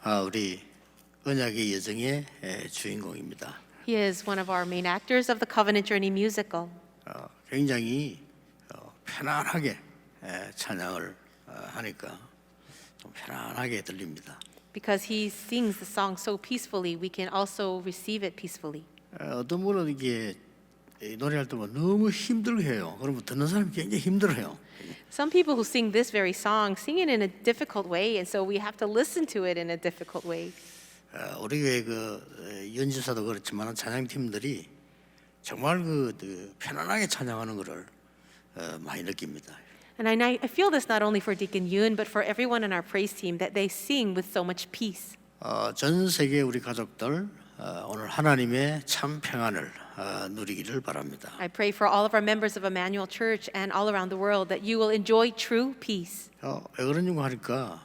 우리 언약의 여정의 주인공입니다. He is one of our main actors of the Covenant Journey musical. 굉장히 편안하게 찬양을 하니까 좀 편안하게 들립니다. Because he sings the song so peacefully, we can also receive it peacefully. 어떤 분은 이게 노래할 때 너무 힘들게 해요. 그러면 듣는 사람이 굉장히 힘들어요. Some people who sing this very song sing it in a difficult way, and so we have to listen to it in a difficult way. 우리 교회 연주사도 그렇지만 찬양팀들이 정말 편안하게 찬양하는 것을 많이 느낍니다. And I feel this not only for Deacon Yoon, but for everyone in our praise team, that they sing with so much peace. 전 세계 우리 가족들 오늘 하나님의 참 평안을 누리기를 바랍니다. I pray for all of our members of Emmanuel Church and all around the world that you will enjoy true peace. 왜 그런지 하니까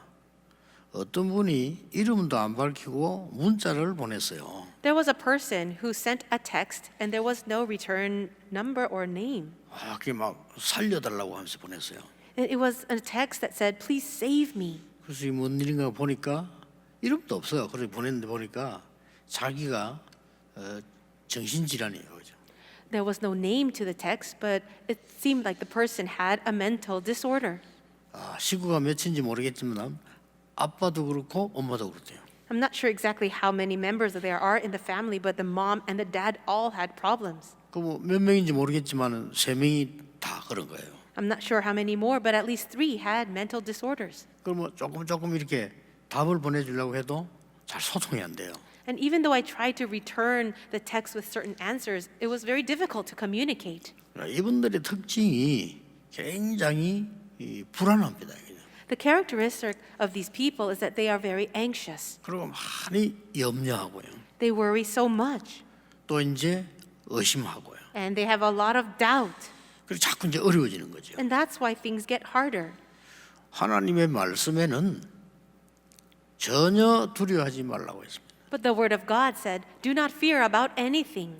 어떤 분이 이름도 안 밝히고 문자를 보냈어요. There was a person who sent a text and there was no return number or name. 그게 막 살려달라고 하면서 보냈어요. It was a text that said, "Please save me." 그래서 이 뭔 일인가 보니까 이름도 없어요. 그래서 보냈는데 보니까 자기가 정신질환이에요. 그죠? There was no name to the text, but it seemed like the person had a mental disorder. 식구가 몇인지 모르겠지만 아빠도 그렇고 엄마도 그렇대요. I'm not sure exactly how many members there are in the family, but the mom and the dad all had problems. 몇 명인지 모르겠지만 3명이 다 그런 거예요. I'm not sure how many more, but at least 3 had mental disorders. 그럼 조금 이렇게 답을 보내주려고 해도 잘 소통이 안 돼요. And even though I tried to return the text with certain answers, it was very difficult to communicate. 이분들의 특징이 굉장히 불안합니다. The characteristic of these people is that they are very anxious. 그리고 많이 염려하고요. They worry so much. 또 이제 의심하고요. And they have a lot of doubt. 그리고 자꾸 이제 어려워지는 거죠. And that's why things get harder. 하나님의 말씀에는 전혀 두려워하지 말라고 했습니다. But the word of God said, "Do not fear about anything."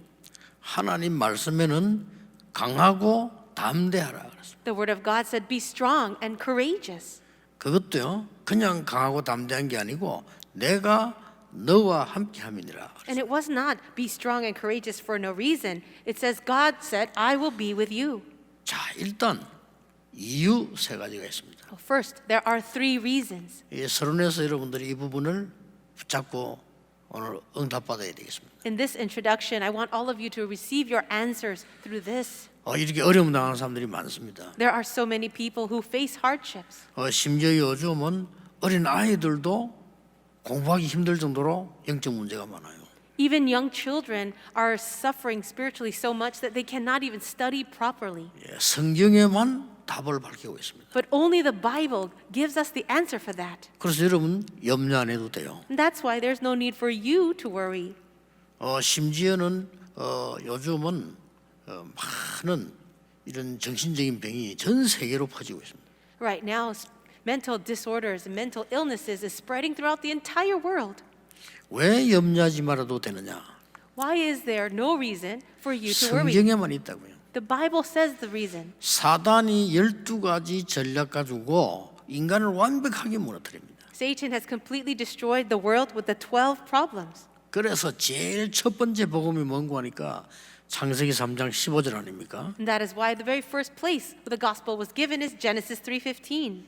하나님 말씀에는 강하고 담대하라 그랬습니다. The word of God said, "Be strong and courageous." 그것도요. 그냥 강하고 담대한 게 아니고 내가 너와 함께 함이니라. And it was not be strong and courageous for no reason. It says God said, "I will be with you." 자, 일단 이유 3가지가 있습니다. Well, first, there are 3 reasons. 서론에서 여러분들이 이 부분을 붙잡고 오늘 응답받아야 되겠습니다. In this introduction, I want all of you to receive your answers through this. 이렇게 어려움 당하는 사람들이 많습니다. There are so many people who face hardships. 심지어 요즘은 어린 아이들도 공부하기 힘들 정도로 영적 문제가 많아요. Even young children are suffering spiritually so much that they cannot even study properly. 성경에만 답을 밝히고 있습니다. But only the Bible gives us the answer for that. 그래서 여러분 염려 안 해도 돼요. And that's why there's no need for you to worry. 심지어는 요즘은 많은 이런 정신적인 병이 전 세계로 퍼지고 있습니다. Right now, mental disorders and mental illnesses is spreading throughout the entire world. 왜 염려하지 말아도 되느냐? Why is there no reason for you to worry? 성경에만 있다고요. The Bible says the reason. 사단이 12가지 전략 가지고 인간을 완벽하게 무너뜨립니다. Satan has completely destroyed the world with the 12 problems. 그래서 제일 첫 번째 복음이 뭔고 하니까 창세기 3장 15절 아닙니까? And that is why the very first place where the gospel was given is Genesis 3:15.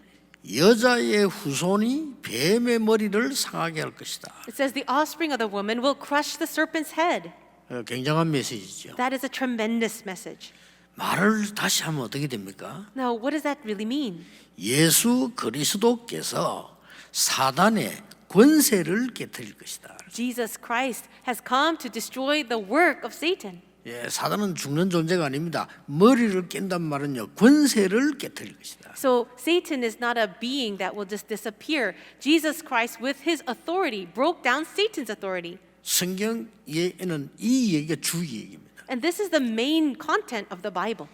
여자의 후손이 뱀의 머리를 상하게 할 것이다. It says the offspring of the woman will crush the serpent's head. 굉장한 메시지죠. That is a tremendous message. 말을 다시 하면 어떻게 됩니까? Now, what does that really mean? 예수 그리스도께서 사단의 권세를 깨뜨릴 것이다. Jesus Christ has come to destroy the work of Satan. 사단은 죽는 존재가 아닙니다. 머리를 깬단 말은요, 권세를 깨뜨릴 것이다. So Satan is not a being that will just disappear. Jesus Christ, with his authority, broke down Satan's authority. 성경에는 이 얘기가 주 얘기입니다. And this is the main content of the Bible.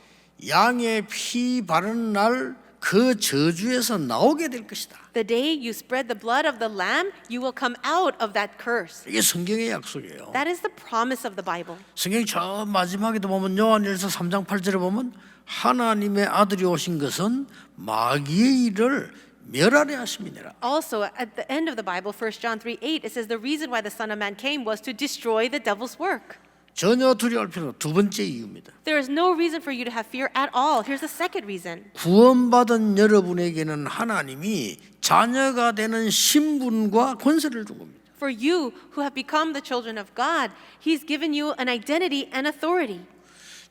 양의 피 바르는 날 그 저주에서 나오게 될 것이다. The day you spread the blood of the lamb, you will come out of that curse. 이게 성경의 약속이에요. That is the promise of the Bible. 성경 저 마지막에도 보면 요한일서 3장 8절에 보면 하나님의 아들이 오신 것은 마귀의 일을 멸하려 하심이니라. Also, at the end of the Bible, 1 John 3:8, it says the reason why the Son of Man came was to destroy the devil's work. 전혀 두려워할 필요 없는 두 번째 이유입니다. There is no reason for you to have fear at all. Here's the second reason. 구원받은 여러분에게는 하나님이 자녀가 되는 신분과 권세를 준 겁니다. For you who have become the children of God, He's given you an identity and authority.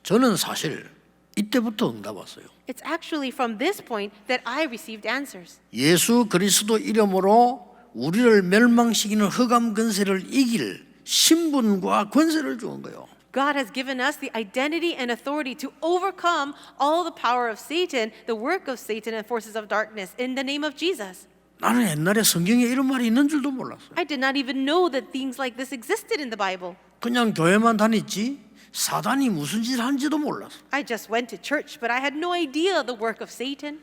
저는 사실 이때부터 응답 왔어요. It's actually from this point that I received answers. 예수 그리스도 이름으로 우리를 멸망시키는 흑암 권세를 이길 신분과 권세를 주는 거예요. God has given us the identity and authority to overcome all the power of Satan, the work of Satan and forces of darkness in the name of Jesus. 나는 옛날에 성경에 이런 말이 있는 줄도 몰랐어요. I did not even know that things like this existed in the Bible. 그냥 교회만 다녔지 사단이 무슨 짓을 하는지도 몰랐어요. I just went to church, but I had no idea the work of Satan.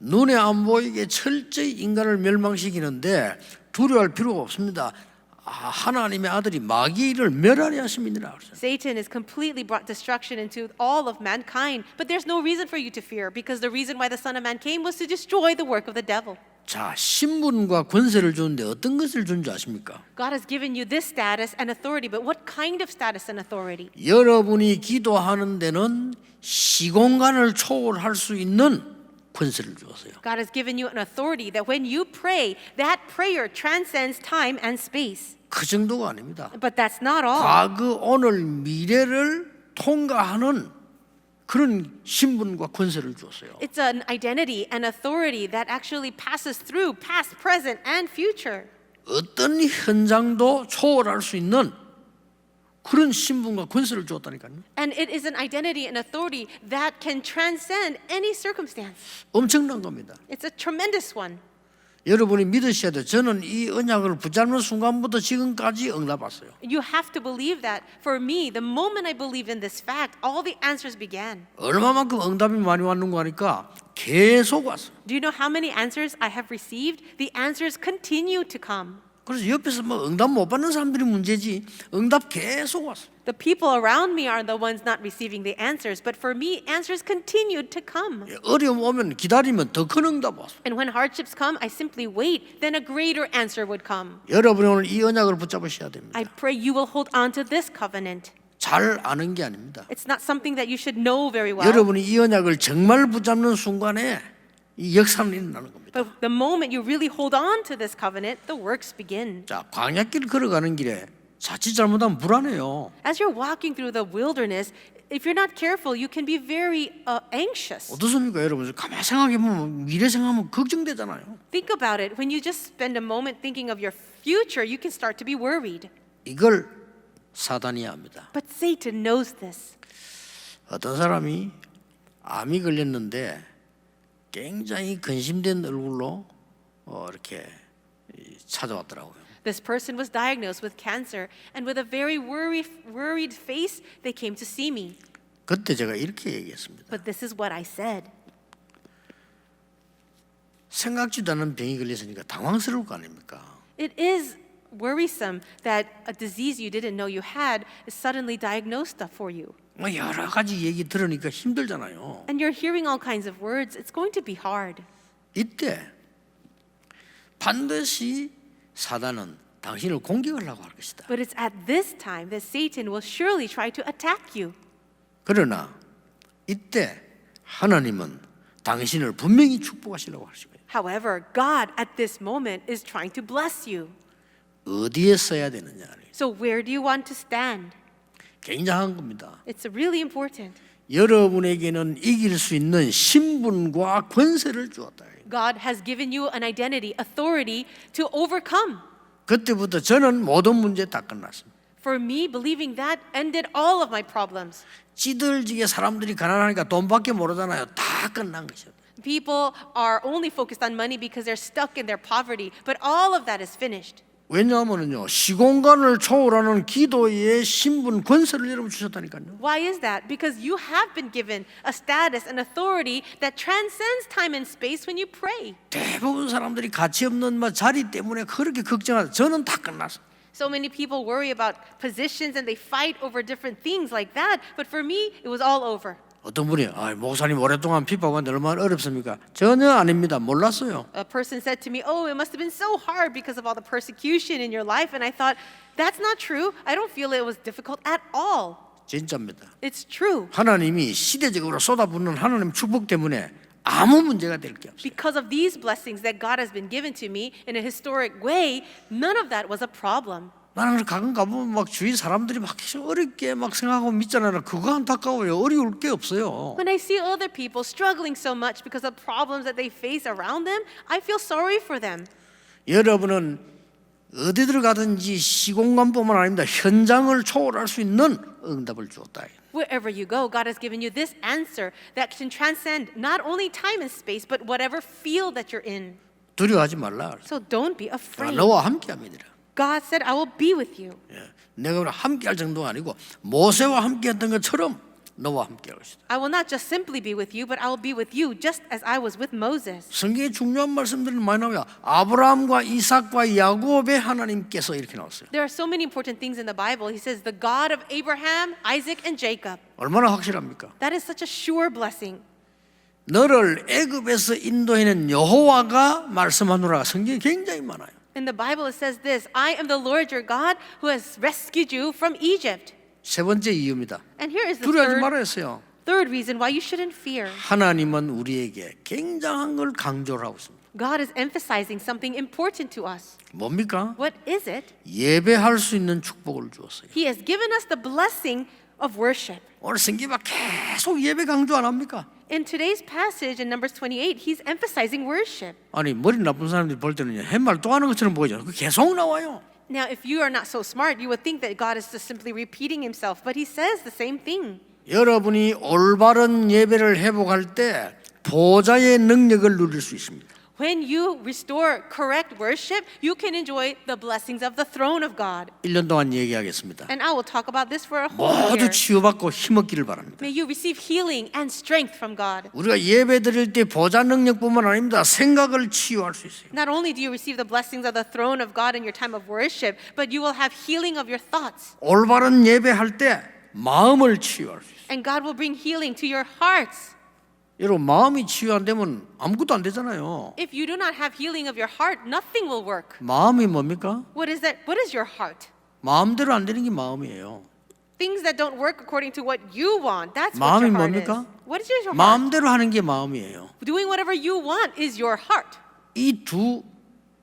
눈에 안 보이게 철저히 인간을 멸망시키는데 두려워할 필요가 없습니다. 하나님의 아들이 마귀를 멸하려 하심이니라. Satan has completely brought destruction into all of mankind, but there's no reason for you to fear because the reason why the Son of Man came was to destroy the work of the devil. 자, 신분과 권세를 주는데 어떤 것을 준 줄 아십니까? God has given you this status and authority, but what kind of status and authority? 여러분이 기도하는 데는 시공간을 초월할 수 있는 권세를 주었어요. God has given you an authority that when you pray, that prayer transcends time and space. 그 정도가 아닙니다. But that's not all. 과거, 오늘, 미래를 통과하는 그런 신분과 권세를 주었어요. It's an identity and authority that actually passes through past, present, and future. 어떤 현장도 초월할 수 있는 그런 신분과 권세를 주었다니까요. And it is an identity and authority that can transcend any circumstance. 엄청난 겁니다. It's a tremendous one. 여러분이 믿으셔야 돼요. 저는 이 언약을 붙잡는 순간부터 지금까지 응답 왔어요. You have to believe that. For me, the moment I believed in this fact, all the answers began. 얼마만큼 응답이 많이 왔는 거 하니까 계속 왔어요. Do you know how many answers I have received? The answers continue to come. 그래서 옆에서 뭐 응답 못 받는 사람들이 문제지 응답 계속 왔어요. The people around me are the ones not receiving the answers, but for me, answers continued to come. 어려움 오면 기다리면 더 큰 응답 왔어요. And when hardships come, I simply wait, then a greater answer would come. 여러분이 오늘 이 언약을 붙잡으셔야 됩니다. I pray you will hold on to this covenant. 잘 아는 게 아닙니다. It's not something that you should know very well. 여러분이 이 언약을 정말 붙잡는 순간에 이 역사는 일어나는 겁니다. But the moment you really hold on to this covenant, the works begin. 자, 광야길 걸어가는 길에 자칫 잘못하면 불안해요. As you're walking through the wilderness, if you're not careful, you can be very anxious. 어떻습니까, 여러분? 가만히 생각해보면 미래 생각하면 걱정되잖아요. Think about it. When you just spend a moment thinking of your future, you can start to be worried. 이걸 사단이 합니다. But Satan knows this. 어떤 사람이 암이 걸렸는데 굉장히 근심된 얼굴로 이렇게 찾아왔더라고요. This person was diagnosed with cancer, and with a very worried face, they came to see me. 그때 제가 이렇게 얘기했습니다. But this is what I said. 생각지도 않은 병이 걸렸으니까 당황스러울 거 아닙니까? It is worrisome that a disease you didn't know you had is suddenly diagnosed for you. 뭐 여러 가지 얘기 들으니까 힘들잖아요. And you're hearing all kinds of words. It's going to be hard. 이때 반드시 사단은 당신을 공격하려고 할 것이다. But it's at this time that Satan will surely try to attack you. 그러나 이때 하나님은 당신을 분명히 축복하시려고 하시고요. However, God at this moment is trying to bless you. 어디에 써야 되느냐. So where do you want to stand? 굉장한 겁니다. It's really important. 여러분에게는 이길 수 있는 신분과 권세를 주었다. God has given you an identity, authority to overcome. 그때부터 저는 모든 문제 다 끝났습니다. For me, believing that ended all of my problems. 찌들지게 사람들이 가난하니까 돈밖에 모르잖아요. 다 끝난 것이요. People are only focused on money because they're stuck in their poverty, but all of that is finished. 왜냐하면요 시공간을 초월하는 기도의 신분 권세를 여러분 주셨다니까요. Why is that? Because you have been given a status and authority that transcends time and space when you pray. 대부분 사람들이 가치 없는 자리 때문에 그렇게 걱정하죠. 저는 다 끝났어요. So many people worry about positions and they fight over different things like that, but for me, it was all over. 어떤 분이 목사님 오랫동안 핍박하는데 얼마나 어렵습니까? 전혀 아닙니다. 몰랐어요. A person said to me, "Oh, it must have been so hard because of all the persecution in your life." And I thought, that's not true. I don't feel it was difficult at all. 진짜입니다. It's true. 하나님이 시대적으로 쏟아붓는 하나님 축복 때문에 아무 문제가 될 게 없어요. Because of these blessings that God has been given to me in a historic way, none of that was a problem. 나는 가끔 가보면 막 주위 사람들이 막 어렵게 막 생각하고 믿잖아요. 그거 안타까워요. 어려울 게 없어요. When I see other people struggling so much because of problems that they face around them, I feel sorry for them. 여러분은 어디들 가든지 시공간뿐만 아닙니다. 현장을 초월할 수 있는 응답을 주었다. Wherever you go, God has given you this answer that can transcend not only time and space, but whatever field that you're in. 두려워하지 말라. So don't be afraid. 너와 함께합니다. God said, I will be with you. 내가 함께할 정도가 아니고 모세와 함께했던 것처럼 너와 함께할 것이다. I will not just simply be with you, but I will be with you just as I was with Moses. 성경에 중요한 말씀들이 많이 나와요. 아브라함과 이삭과 야곱의 하나님께서 이렇게 나왔어요. There are so many important things in the Bible. He says, the God of Abraham, Isaac, and Jacob. 얼마나 확실합니까? That is such a sure blessing. 너를 애굽에서 인도해낸 여호와가 말씀하노라. 성경에 굉장히 많아요. In the Bible, it says this, I am the Lord your God who has rescued you from Egypt. 세 번째 이유입니다. And here is the 두려워하지 말아야어요. third reason why you shouldn't fear. 하나님은 우리에게 굉장한 걸 강조를 하고 있습니다. God is emphasizing something important to us. 뭡니까? What is it? 예배할 수 있는 축복을 주었어요. He has given us the blessing of worship. 오늘 성경에 계속 예배 강조 안 합니까? In today's passage in Numbers 28, he's emphasizing worship. 아니 머리 나쁜 사람들이 볼 때는 햇말 또 하는 것처럼 보이죠. 그 계속 나와요. Now, if you are not so smart, you would think that God is just simply repeating himself, but he says the same thing. 여러분이 올바른 예배를 회복할 때 보좌의 능력을 누릴 수 있습니다. When you restore correct worship, you can enjoy the blessings of the throne of God. 1년 동안 얘기하겠습니다. And I will talk about this for a whole 모두 year. 치유받고 힘없기를 바랍니다. May you receive healing and strength from God. 우리가 예배 드릴 때 보좌 능력뿐만 아닙니다. 생각을 치유할 수 있어요. Not only do you receive the blessings of the throne of God in your time of worship, but you will have healing of your thoughts. 올바른 예배할 때 마음을 치유할 수 있어요. And God will bring healing to your hearts. 여러분 마음이 치유 안 되면 아무것도 안 되잖아요. If you do not have healing of your heart, nothing will work. 마음이 뭡니까? What is that? What is your heart? 마음대로 안 되는 게 마음이에요. Things that don't work according to what you want. That's what 마음이 your heart 뭡니까? is. What is your heart? 마음대로 하는 게 마음이에요. Doing whatever you want is your heart. 이 두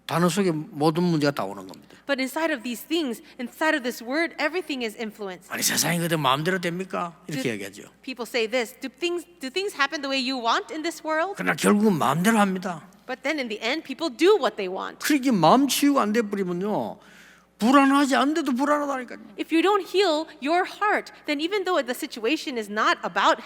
단어 속에 모든 문제가 다 오는 겁니다. But inside of these things, inside of this word, everything is influenced. 아니 세상이 그대 마음대로 됩니까? 이렇게 얘기하죠. People say this, do things happen the way you want in this world? 그러나 결국은 마음대로 합니다. But then in the end, people do what they want. 그렇게 마음 치유가 안 돼버리면요 불안하지 않은데도 불안하다니까요. If you don't heal your heart, then even though the situation is not about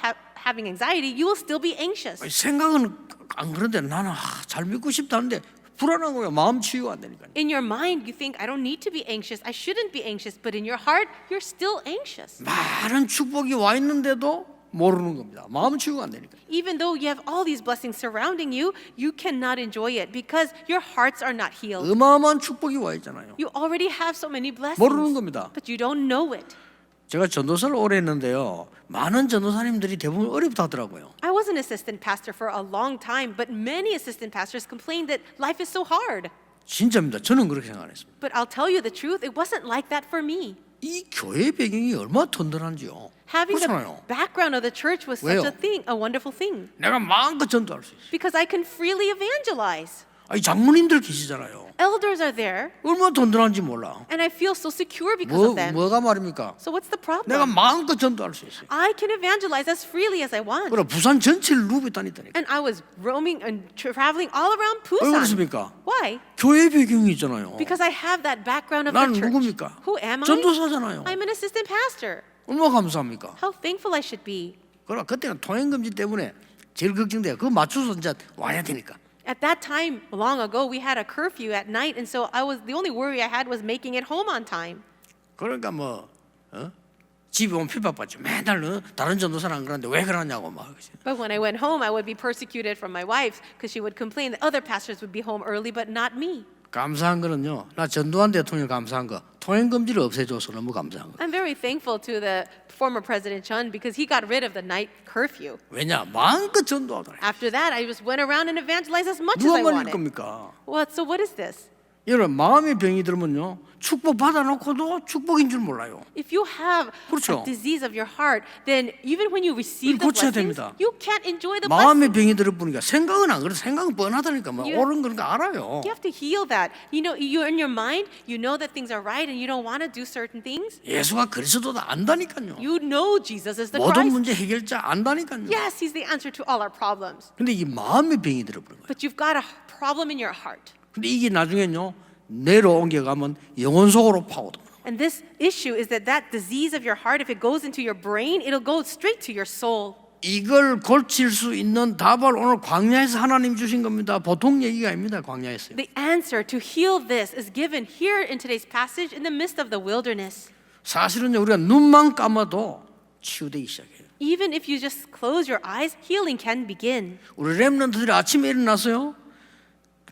having anxiety, you will still be anxious. 아니, 생각은 안 그런데 나는 잘 믿고 싶다는데 불안한 거예요. 마음 치유가 안 되니까. In your mind, you think, I don't need to be anxious. I shouldn't be anxious. But in your heart, you're still anxious. 많은 축복이 와 있는데도 모르는 겁니다. 마음 치유가 안 되니까. Even though you have all these blessings surrounding you, you cannot enjoy it because your hearts are not healed. 어마어마한 축복이 와 있잖아요. You already have so many blessings, 모르는 겁니다. but you don't know it. 제가 전도사를 오래 했는데요. 많은 전도사님들이 대부분 어렵다 하더라고요. I was an assistant pastor for a long time, but many assistant pastors complained that life is so hard. 진짜입니다. 저는 그렇게 생각 안 했습니다. But I'll tell you the truth, it wasn't like that for me. 이 교회 배경이 얼마나 든든한지요. Having the 그렇잖아요. background of the church was 왜요? such a thing, a wonderful thing. 내가 마음껏 전도할 수 있어요. Because I can freely evangelize. 아니 장모님들 계시잖아요. Elders are there, 얼마나 든든한지 몰라. and I feel so secure because of them. 뭐가 말입니까? So what's the 내가 problem? 마음껏 전도할 수 있어요. I can evangelize as freely as I want. 그럼 부산 전체를 누비 다니다니까. And I was roaming and traveling all around 왜 Busan. 그렇습니까? Why? 교회 배경이 있잖아요. Because I have that background of 난 the church. 누굽니까? Who am I? 전도사잖아요. I'm an assistant pastor. 얼마나 감사합니까? How thankful I should be. 그러나 그때는 통행금지 때문에 제일 걱정돼요. 그거 맞춰서 이제 와야 되니까. At that time, long ago, we had a curfew at night, and so the only worry I had was making it home on time. 그러니까 뭐 집에 오면 핍박받죠. 맨날 다른 전도사는 안 그러는데 왜 그러냐고 막. But when I went home, I would be persecuted from my wife because she would complain that other pastors would be home early, but not me. 감사한 거는요. 나 전두환 대통령 감사한 거. 통행 금지를 없애줘서 너무 감사한 거. I'm very thankful to the former President Chun because he got rid of the night curfew. 왜냐? 마음껏 전도하더라. After that, I just went around and evangelized as much as 누가 I 말릴 wanted. 겁니까? What? So what is this? 여러분 마음의 병이 들면요. 축복 받아놓고도 축복인 줄 몰라요. If you have 그렇죠. a disease of your heart, then even when you receive the 고쳐야 blessings, 됩니다. you can't enjoy the 마음의 blessings. 병이 들어보니까 생각은 안 그래. 생각은 뻔하다니까. 뭐 You- 옳은 그런 거 알아요. You have to heal that. You know, you're in your mind, you know that things are right and you don't want to do certain things. 예수가 그리스도다 안다니까요. You know Jesus is the 모든 Christ. 문제 해결자 안다니까요. Yes, he's the answer to all our problems. 근데 이 마음의 병이 들어버린 거예요. But you've got a problem in your heart. 근데 이게 나중에는요. 뇌로 옮겨가면 영혼 속으로 파고듭니다. And this issue is that disease of your heart, if it goes into your brain, it'll go straight to your soul. 이걸 고칠 수 있는 답을 오늘 광야에서 하나님 주신 겁니다. 보통 얘기가 아닙니다. 광야에서요. The answer to heal this is given here in today's passage in the midst of the wilderness. 사실은요. 우리가 눈만 감아도 치유되기 시작해요. Even if you just close your eyes, healing can begin. 우리 렘넌트들이 아침에 일어나서요.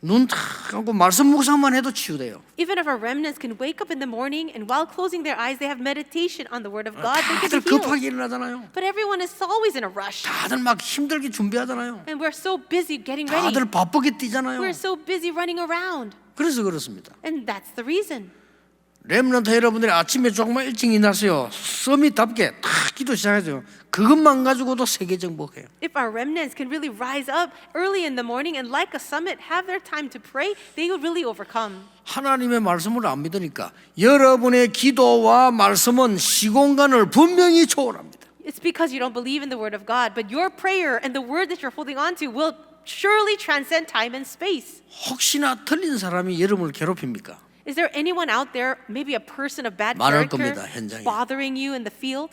눈 탁 감고 말씀 묵상만 해도 치유돼요. Even if our remnants can wake up in the morning and while closing their eyes, they have meditation on the Word of God, they can 다들 be healed. 급하게 일어나잖아요. But everyone is always in a rush. 다들 막 힘들게 준비하잖아요. And we're so busy getting ready. 다들 바쁘게 뛰잖아요. We're so busy running around. 그래서 그렇습니다. And that's the reason. 렘넌트 여러분들이 아침에 조금만 일찍 일어나서요. 썸이답게 탁 기도 시작하죠. 그것만 가지고도 세계 정복해요. If our remnants can really rise up early in the morning and like a summit have their time to pray, they will really overcome. 하나님의 말씀을 안 믿으니까 여러분의 기도와 말씀은 시공간을 분명히 초월합니다. It's because you don't believe in the word of God, but your prayer and the word that you're holding on to will surely transcend time and space. 혹시나 틀린 사람이 여러분을 괴롭힙니까? Is there anyone out there, maybe a person of bad 많을 character, 겁니다, 현장에. bothering you in the field?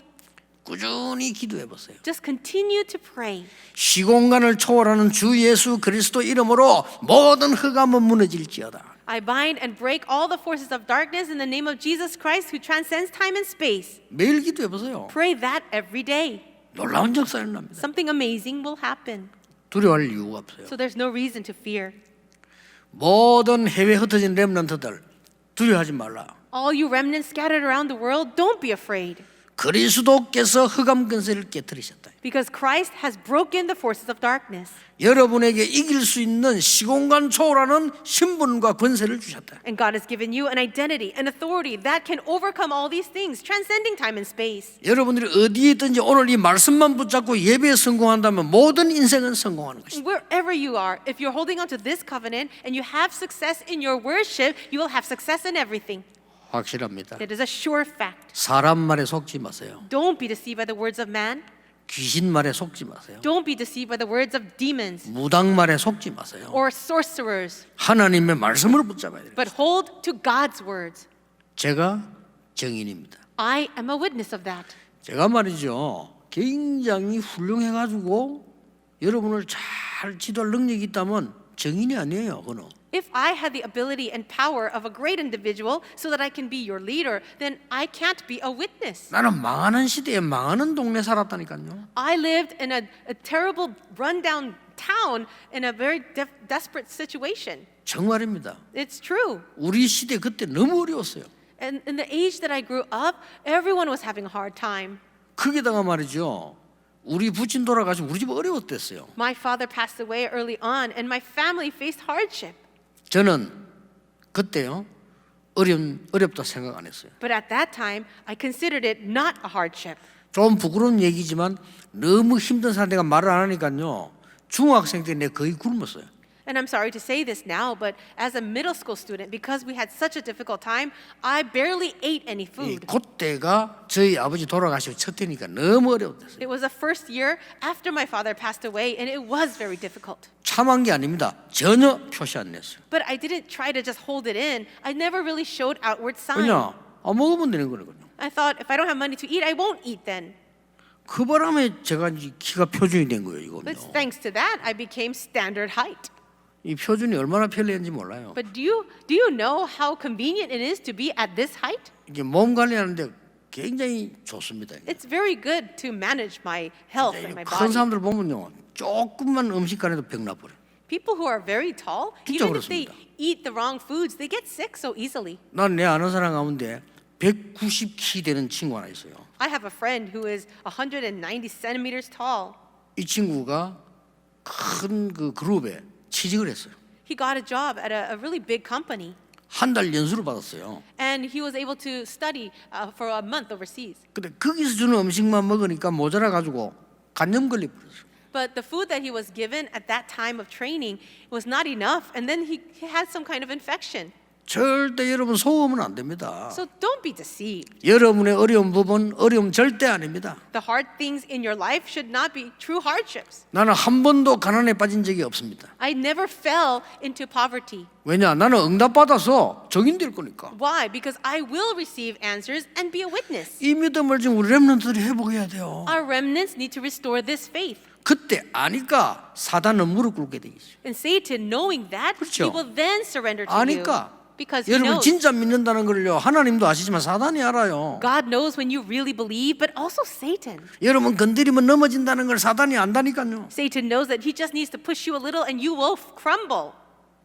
꾸준히 기도해 보세요. Just continue to pray. 시공간을 초월하는 주 예수 그리스도 이름으로 모든 흑암은 무너질지어다. I bind and break all the forces of darkness in the name of Jesus Christ who transcends time and space. 매일 기도해 보세요. Pray that every day. 놀라운 역사 일어납니다. Something amazing will happen. 두려워할 이유가 없어요. So there's no reason to fear. 모든 해외 흩어진 렘넌트들 두려워하지 말라. All you remnants scattered around the world, don't be afraid. 그리스도께서 흑암 근세를 깨뜨리셨다. Because Christ has broken the forces of darkness. 여러분에게 이길 수 있는 시공간 초월하는 신분과 권세를 주셨다. And God has given you an identity, an authority that can overcome all these things, transcending time and space. 여러분들이 어디에 있든지 오늘 이 말씀만 붙잡고 예배에 성공한다면 모든 인생은 성공하는 것이다. Wherever you are, if you're holding on to this covenant and you have success in your worship, you will have success in everything. 확실합니다. It is a sure fact. 사람 말에 속지 마세요. Don't be deceived by the words of man. 귀신 말에 속지 마세요. Don't be deceived by the words of demons 무당 말에 속지 마세요. or sorcerers, 하나님의 말씀을 붙잡아야 돼요. but hold to God's words. 제가 증인입니다. I am a witness of that. 제가 말이죠. 굉장히 훌륭해가지고 여러분을 잘 지도할 능력이 있다면 증인이 아니에요. 그거는. If I had the ability and power of a great individual so that I can be your leader, then I can't be a witness. 나는 망하는 시대에 망하는 동네 살았다니까요. I lived in a terrible rundown town in a very desperate situation. 정말입니다. It's true. 우리 시대 그때 너무 어려웠어요. And in the age that I grew up, everyone was having a hard time. 거기다가 말이죠. 우리 부친 돌아가시고 우리 집 어려웠댔어요. My father passed away early on, and my family faced hardship. 저는 그때요. 어렵다 생각 안 했어요. But at that time, I considered it not a hardship. 좀 부끄러운 얘기지만 너무 힘든 사람 내가 말을 안 하니까요. 중학생 때 내가 거의 굶었어요. And I'm sorry to say this now, but as a middle school student, because we had such a difficult time, I barely ate any 이 food. 그때가 저희 아버지 돌아가시고 첫 해니까 너무 어려웠어요. It was the first year after my father passed away, and it was very difficult. 참한 게 아닙니다. 전혀 표시 안 냈어요. But I didn't try to just hold it in. I never really showed outward signs. 왜냐? 먹으면 되는 거거든요. I thought if I don't have money to eat, I won't eat then. 그 바람에 제가 이제 키가 표준이 된 거예요. But 이거는요. thanks to that, I became standard height. 이 표준이 얼마나 편리한지 몰라요. But do you know how convenient it is to be at this height? 이게 몸 관리하는데 굉장히 좋습니다. It's very good to manage my health and my 큰 body. 사람들 보면요, 조금만 음식 간에도 병 나버려. People who are very tall, 진짜 even if they 그렇습니다. eat the wrong foods, they get sick so easily. 난 내 아는 사람 가운데 190키 되는 친구 하나 있어요. I have a friend who is 190 centimeters tall. 이 친구가 큰 그 그룹에 취직을 했어요. He got a job at a really big company, 한 달 연수를 받았어요. and he was able to study for a month overseas. 근데 거기서 주는 음식만 먹으니까 모자라 가지고 간염 걸려 버렸어요. But the food that he was given at that time of training was not enough, and then he had some kind of infection. 절대 여러분 속으면 안 됩니다. So don't be deceived. 여러분의 어려운 부분 어려움 절대 아닙니다. The hard things in your life should not be true hardships. 나는 한 번도 가난에 빠진 적이 없습니다. I never fell into poverty. 왜냐? 나는 응답받아서 적인될 거니까. Why? Because I will receive answers and be a witness. 이 믿음을 지금 우리 렘넌트들이 회복해야 돼요. Our remnants need to restore this faith. 그때 아니까 사단은 무릎 꿇게 되겠죠. And Satan, knowing that, 그렇죠. he will then surrender to 아니까 you. Because he 여러분 knows. 진짜 믿는다는 걸요 하나님도 아시지만 사단이 알아요. God knows when you really believe, but also Satan. 여러분 건드리면 넘어진다는 걸 사단이 안다니까요. Satan knows that he just needs to push you a little and you will crumble.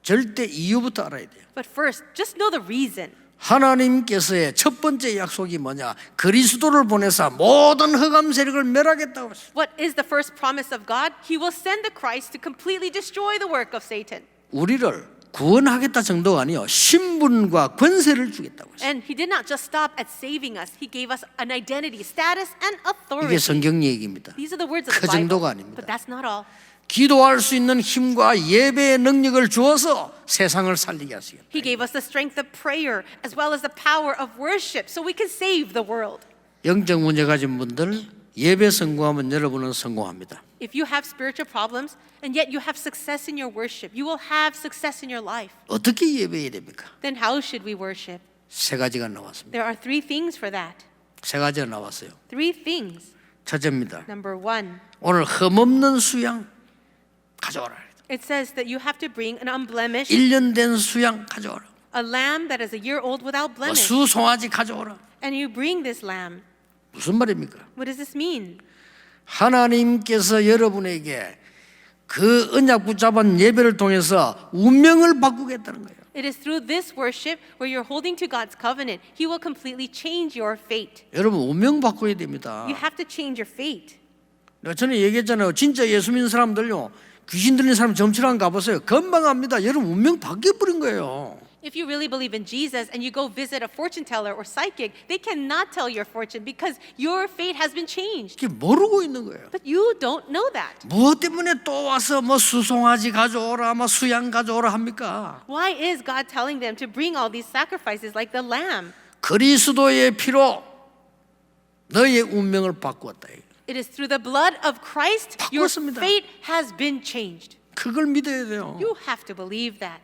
절대 이유부터 알아야 돼요. But first, just know the reason. 하나님께서의 첫 번째 약속이 뭐냐? 그리스도를 보내사 모든 흑암 세력을 멸하겠다고 했어요. What is the first promise of God? He will send the Christ to completely destroy the work of Satan. 우리를 구원하겠다 정도가 아니요 신분과 권세를 주겠다고 했어요. And he did not just stop at saving us. He gave us an identity, status, and 이게 authority. 성경 얘기입니다. These are the words of 그 the Bible. 정도가 아닙니다. But that's not all. 기도할 수 있는 힘과 예배의 능력을 주어서 세상을 살리게 하시겠다. He gave us the strength of prayer as well as the power of worship so we can save the world. 영적 문제 가진 분들 예배 성공하면 여러분은 성공합니다. If you have spiritual problems and yet you have success in your worship, you will have success in your life. 어떻게 예배해야 됩니까? Then how should we worship? 세 가지가 나왔습니다. There are three things for that. 세 가지가 나왔어요. Three things. 첫째입니다. Number one, 오늘 흠없는 수양 가져오라. it says that you have to bring an unblemished, 1년 된 수양 가져오라. a lamb that is a year old without 뭐 blemish. 수송아지 가져오라. And you bring this lamb. 무슨 말입니까? What does this mean? 하나님께서 여러분에게 그 언약 붙잡은 예배를 통해서 운명을 바꾸겠다는 거예요. It is through this worship where you're holding to God's covenant. He will completely change your fate. 여러분 운명 바꿔야 됩니다. You have to change your fate. 내가 전에 얘기했잖아요. 진짜 예수 믿는 사람들요. 귀신 들린 사람 점치랑 가보세요. 금방 합니다. 여러분 운명 바뀌어버린 거예요. If you really believe in Jesus and you go visit a fortune teller or psychic, they cannot tell your fortune because your fate has been changed. 이게 모르고 있는 거예요. But you don't know that. 무엇 때문에 또 와서 뭐 수송아지 가져오라, 뭐 수양 가져오라 합니까? Why is God telling them to bring all these sacrifices like the lamb? 그리스도의 피로 너의 운명을 바꾸었다. It is through the blood of Christ your 바꿨습니다. fate has been changed. 그걸 믿어야 돼요. You have to believe that.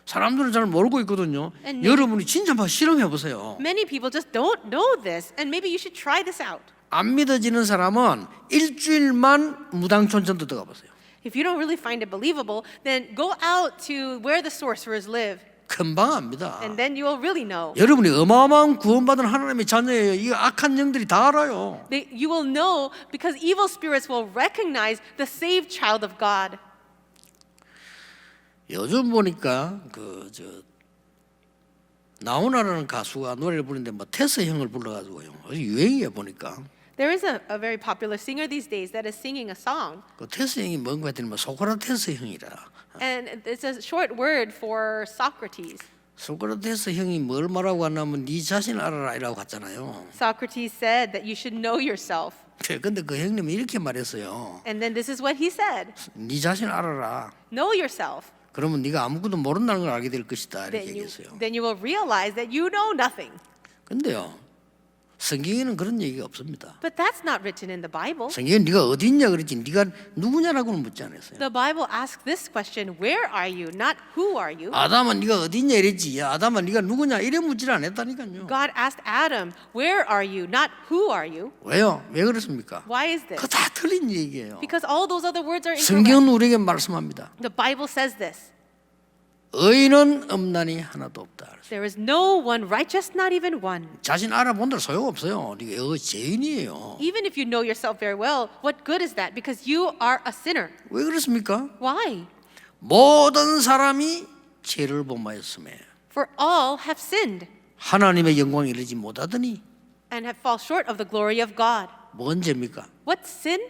사람들은 잘 모르고 있거든요. And 여러분이 진짜 한번 실험해 보세요. Many people just don't know this, and maybe you should try this out. 안 믿어지는 사람은 일주일만 무당촌전도 들어가 보세요. If you don't really find it believable, then go out to where the sorcerers live, 금방 압니다. and then you will really know. 여러분이 어마어마한 구원받은 하나님의 자녀예요. 이 악한 영들이 다 알아요. You will know because evil spirits will recognize the saved child of God. 요즘 보니까 나훈아라는 가수가 노래를 부르는데 뭐 테스 형을 불러가지고요. 유행이에요 보니까. There is a very popular singer these days that is singing a song, 그 테스 형이 뭔가 했더니 뭐 소크라테스 형이라. and it's a short word for Socrates. 소크라테스 형이 뭘 말하고 왔냐면 네 자신 알아라 이라고 갔잖아요. Socrates said that you should know yourself. 근데 그 형님이 이렇게 말했어요. And then this is what he said. 네 자신 알아라. Know yourself. 그러면 네가 아무것도 모른다는 걸 알게 될 것이다 이렇게 얘기했어요. Then you will realize that you know nothing. 근데요. 성경에는 그런 얘기가 없습니다. But that's not written in the Bible. 성경에 네가 어디 있냐 그랬지 네가 누구냐라고는 묻지 않았어요. The Bible asks this question, where are you? Not who are you? 아담아 네가 어디 있냐 이랬지. 아담아 네가 누구냐 이래 묻지를 않았다니까요. God asked Adam, where are you? Not who are you? 왜요? 왜 그렇습니까? Why is this? 그거 다 틀린 얘기예요. Because all those other words are incorrect. 성경은 우리에게 말씀합니다. The Bible says this. 의인은 없나니 하나도 없다. There is no one righteous, not even one. 자신 알아본들 소용없어요. 네가 죄인이에요. Even if you know yourself very well, what good is that? Because you are a sinner. 왜 그렇습니까? Why? 모든 사람이 죄를 범하였음에 For all have sinned 하나님의 영광에 이르지 못하더니 and have fall short of the glory of God. 뭔 죄입니까? What's sin?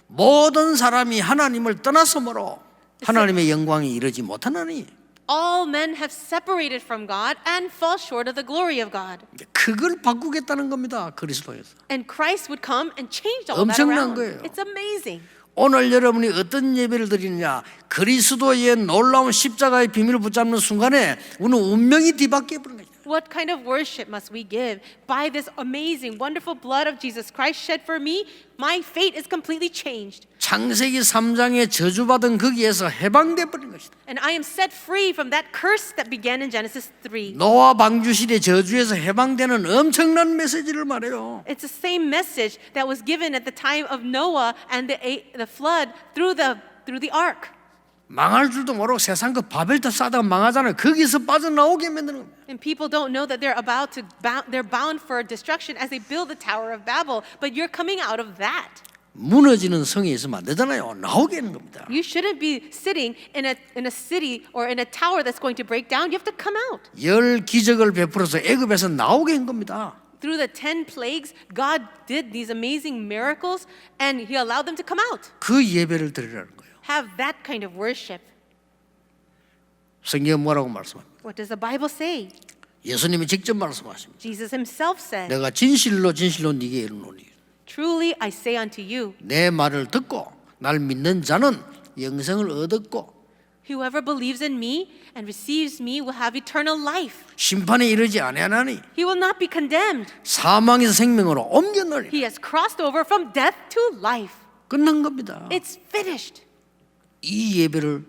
모든 사람이 하나님을 떠났으므로 하나님의 영광에 이르지 못하나니 All men have separated from God and fall short of the glory of God. 그걸 바꾸겠다는 겁니다. 그리스도에서. And Christ would come and change all that 엄청난 around. 거예요. It's amazing. 오늘 여러분이 어떤 예배를 드리느냐 그리스도의 놀라운 십자가의 비밀을 붙잡는 순간에 우리는 운명이 뒤바뀌어 버린 거죠. What kind of worship must we give? By this amazing, wonderful blood of Jesus Christ shed for me, my fate is completely changed. 창세기 3장에 저주받은 거기에서 해방돼 버린 것이다. And I am set free from that curse that began in Genesis 3. 노아 방주 시대 저주에서 해방되는 엄청난 메시지를 말해요. It's the same message that was given at the time of Noah and the flood through the ark. 망할 줄도 모르고 세상 그 바벨탑 쌓다가 망하잖아요. 거기서 빠져나오게 만드는 겁니다. And people don't know that they're bound for destruction as they build the Tower of Babel, but you're coming out of that. 무너지는 성에 있으면 안 되잖아요. 나오게 하는 겁니다. You shouldn't be sitting in a city or in a tower that's going to break down. You have to come out. 열 기적을 베풀어서 애굽에서 나오게 한 겁니다. Through the 10 plagues, God did these amazing miracles and He allowed them to come out. 그 예배를 드리라는 거예요. Have that kind of worship. 성경은 뭐라고 말씀합니까? What does the Bible say? 예수님이 직접 말씀하십니다. Jesus Himself said, 내가 진실로 진실로 네게 이르노니 Truly I say unto you, 내 말을 듣고 날 믿는 자는 영생을 얻었고 whoever believes in me and receives me will have eternal life. 심판에 이르지 아니하나니 He will not be condemned. 사망에서 생명으로 옮겨널리 He has crossed over from death to life. 끝난 겁니다. It's finished. 이 예배를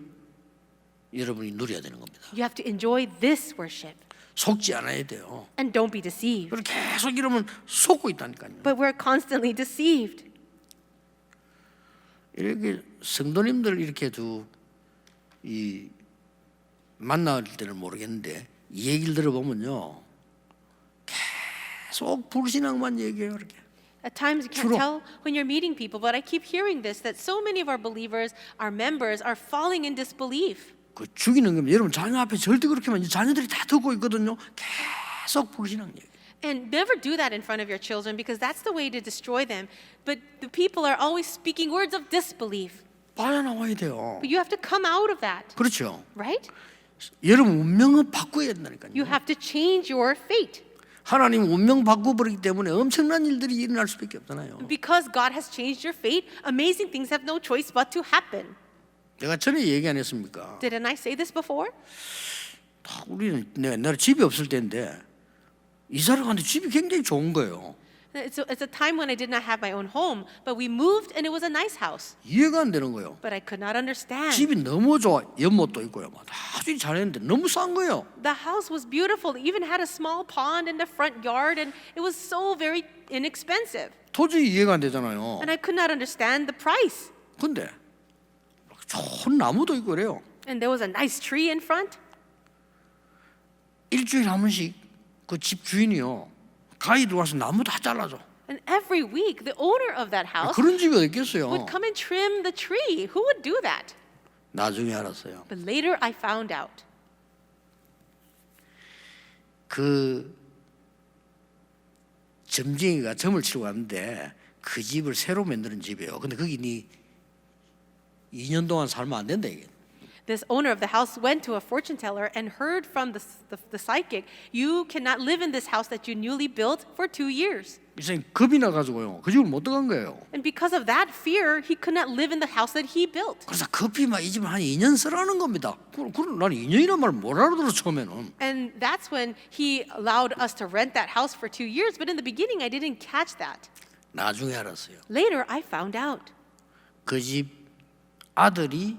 여러분이 누려야 되는 겁니다. You have to enjoy this worship 속지 않아야 돼요. and don't be deceived. 그걸 계속 이러면 속고 있다니까요. But we're constantly deceived. 이렇게 성도님들 이렇게 이 만날 때는 모르겠는데 이 얘기를 들어보면요 계속 불신앙만 얘기해요. 이렇게 At times you can't 주로. tell when you're meeting people, but I keep hearing this that so many of our believers, our members, are falling in disbelief. 그 죽이는 겁니다. 여러분 자녀 앞에 절대 그렇게 하면 자녀들이 다 듣고 있거든요. 계속 불신앙 얘기. And never do that in front of your children because that's the way to destroy them. But the people are always speaking words of disbelief. 빠져나와야 돼요. But you have to come out of that, 그렇죠. right? 여러분 운명은 바꿔야 된다니까요. You have to change your fate. 하나님 운명 바꿔버리기 때문에 엄청난 일들이 일어날 수밖에 없잖아요. Because God has changed your fate, amazing things have no choice but to happen. 내가 전에 얘기 안 했습니까? Didn't I say this before? 우리는 옛날에 집이 없을 때인데 이사를 갔는데 집이 굉장히 좋은 거예요. It's a time when I did not have my own home, but we moved and it was a nice house. 이해가 안 되는 거예요. But I could not understand. 집이 너무 좋아. 연못도 있고요. 아주 잘했는데 너무 싼 거예요. The house was beautiful. It even had a small pond in the front yard and it was so very inexpensive. 도저히 이해가 안 되잖아요. And I could not understand the price. 근데 막 좋은 나무도 있고 그래요. And there was a nice tree in front. 일주일에 한 번씩 그 집 주인이요. 가위 들어와서 나무 다 잘라줘. And every week, the owner of that house 그런 집이 어디 있겠어요. would come and trim the tree. Who would do that? 나중에 알았어요. But later I found out. 그 점쟁이가 점을 치러 갔는데 그 집을 새로 만드는 집이에요. 근데 거기 니 2년 동안 살면 안 된다 이게. This owner of the house went to a fortune teller and heard from the psychic, you cannot live in this house that you newly built for 2 years. 이 사람이 겁이 나가지고요. 그 집을 못 들어간 거예요. And because of that fear, he could not live in the house that he built. 그래서 급히 막 이 집을 한 2년 쓰라는 겁니다. 그럼 난 2년이란 말 못 알아들어 처음에는. And that's when he allowed us to rent that house for 2 years. But in the beginning, I didn't catch that. 나중에 알았어요. Later, I found out. 그 집 아들이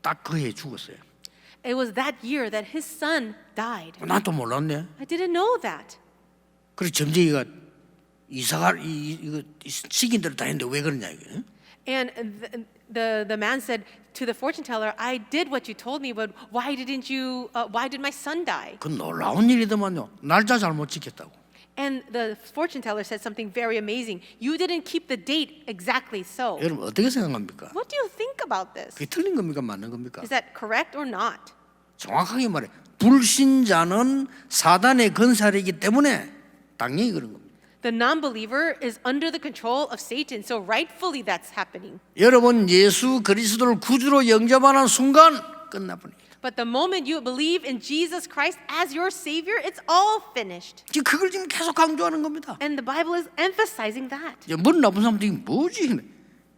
딱 그 해에 죽었어요. It was that year that his son died. 난 또 몰랐네. I didn't know that. 그래서 점쟁이가 이사가 이거 시킨 대로 다 했는데 왜 그러냐 이게. And the man said to the fortune teller, I did what you told me, but why did my son die? 그 놀라운 일이더만요. 날짜 잘못 지켰다고. And the fortune teller said something very amazing. You didn't keep the date exactly so. 여러분 어떻게 생각합니까? What do you think about this? 그게 틀린 겁니까? 맞는 겁니까? Is that correct or not? 정확하게 말해 불신자는 사단의 건살이기 때문에 당연히 그런 겁니다. The non-believer is under the control of Satan, so rightfully that's happening. 여러분 예수 그리스도를 구주로 영접하는 순간 끝나버립니다. But the moment you believe in Jesus Christ as your Savior, it's all finished. 지금 그걸 지금 계속 강조하는 겁니다. And the Bible is emphasizing that. 머리 나쁜 사람들이 뭐지?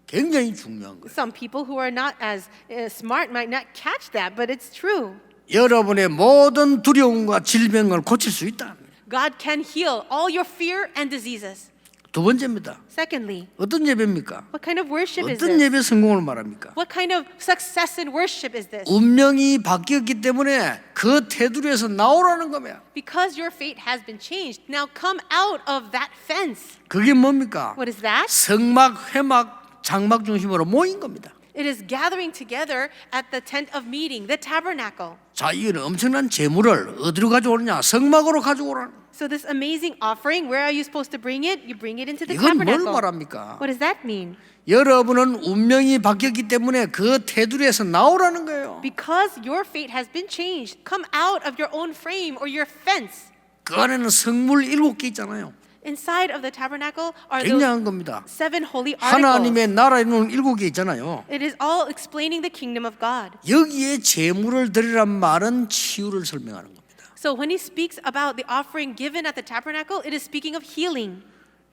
굉장히 중요한 거예요. Some people who are not as smart might not catch that, but it's true. 여러분의 모든 두려움과 질병을 고칠 수 있다. God can heal all your fear and diseases. 두 번째입니다. Secondly, 어떤 예배입니까? what kind of worship is 어떤 this? 예배 성공을 말합니까? What kind of success in worship is this? 운명이 바뀌었기 때문에 그 테두리에서 나오라는 겁니다. Because your fate has been changed, now come out of that fence. 그게 뭡니까? What is that? 성막, 회막, 장막 중심으로 모인 겁니다. It is gathering together at the tent of meeting, the tabernacle. 자, 이거는 엄청난 재물을 어디로 가져오느냐? 성막으로 가져오라는. So this amazing offering, where are you supposed to bring it? You bring it into the 이건 뭘 tabernacle. 말합니까? What does that mean? 여러분은 운명이 바뀌었기 때문에 그 테두리에서 나오라는 거예요. Because your fate has been changed, come out of your own frame or your fence. 그 안에는 성물 7개 있잖아요. Inside of the tabernacle are those 굉장한 겁니다. 7 holy articles. 하나님의 나라에는 7개 있잖아요. It is all explaining the kingdom of God. 여기에 제물을 드리란 말은 치유를 설명하는 겁니다. So when he speaks about the offering given at the tabernacle, it is speaking of healing.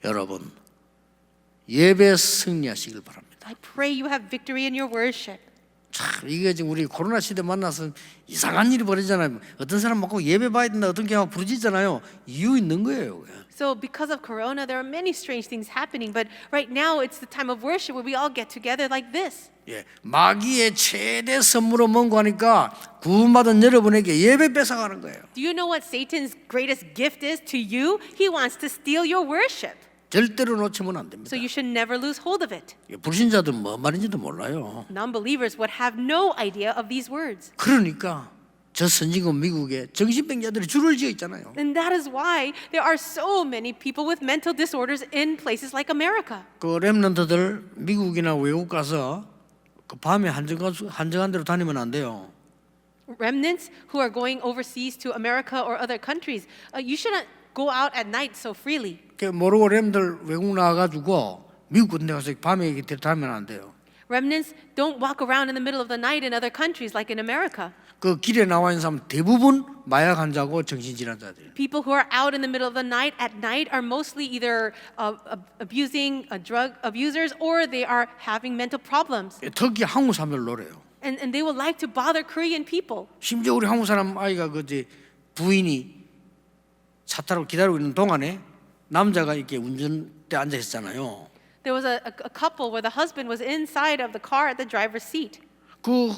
여러분 예배 승리하시길 바랍니다. I pray you have victory in your worship. 참 이게 지금 우리 코로나 시대 만나서 이상한 일이 벌어지잖아요. 어떤 사람 막 예배 봐야 된다, 어떤 경우 부르짖잖아요. 이유 있는 거예요. So because of Corona, there are many strange things happening. But right now, it's the time of worship where we all get together like this. 예, 마귀의 최대 선물은 뭔가 하니까 구원받은 여러분에게 예배 뺏어가는 거예요. Do you know what Satan's greatest gift is to you? He wants to steal your worship. 절대로 놓치면 안 됩니다. So you should never lose hold of it. 불신자들은 뭐 말인지도 몰라요. Non-believers would have no idea of these words. 그러니까 저 선진국 미국에 정신병자들이 줄을 지어 있잖아요. And that is why there are so many people with mental disorders in places like America. 그 렘넌트들 미국이나 외국 가서 그 밤에 한정한 대로 다니면 안 돼요. Remnants who are going overseas to America or other countries, you shouldn't go out at night so freely. 그 모르고 렘들 외국 나가가지고 미국 군대 가서 밤에 이렇게 다니면 안 돼요. Remnants don't walk around in the middle of the night in other countries like in America. 그 길에 나와 있는 사람 대부분 마약 환자고 정신질환자들. People who are out in the middle of the night at night are mostly either abusing drug abusers or they are having mental problems. 특히 한국 사람들 노래요. And they would like to bother Korean people. 심지어 우리 한국 사람 아이가 그제 부인이 차 타러 기다리고 있는 동안에 남자가 이렇게 운전대 앉아 있었잖아요. There was a couple where the husband was inside of the car at the driver's seat. 그